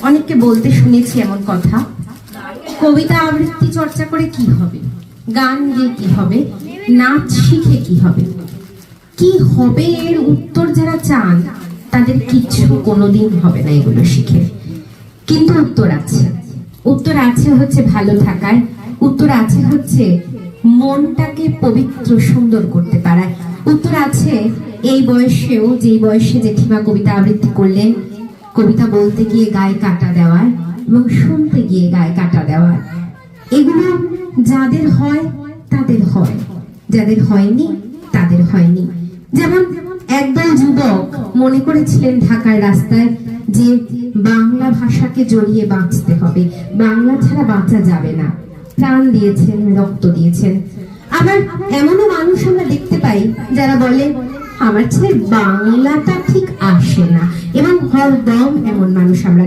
অনেককে বলতে শুনেছি এমন কথা, কবিতা আবৃত্তি চর্চা করে কি হবে, গান গিয়ে কি হবে, নাচ শিখে কি হবে। কি হবে এর উত্তর যারা চান তাদের কিছু কোনোদিন হবে না এগুলো শিখে। কিন্তু উত্তর আছে, উত্তর আছে হচ্ছে ভালো থাকার, উত্তর আছে হচ্ছে মনটাকে পবিত্র সুন্দর করতে পারার, উত্তর আছে এই বয়সেও, যে বয়সে জেঠিমা কবিতা আবৃত্তি করলেন, কবিতা বলতে গিয়ে গায়ে কাটা দেওয়ার এবং শুনতে গিয়ে গায়ে কাটা দেওয়ার। এগুলো যাদের হয় তাদের হয়, যাদের হয়নি তাদের হয়নি। যেমন একদল যুবক মনে করেছিলেন ঢাকার রাস্তায় যে বাংলা ভাষাকে জড়িয়ে বাঁচতে হবে, বাংলা ছাড়া বাঁচা যাবে না, প্রাণ দিয়েছেন, রক্ত দিয়েছেন। আবার এমনও মানুষ আমরা দেখতে পাই যারা বলে আমার ছেলে বাংলাটা ঠিক আসে না, এবং হরদম এমন মানুষ আমরা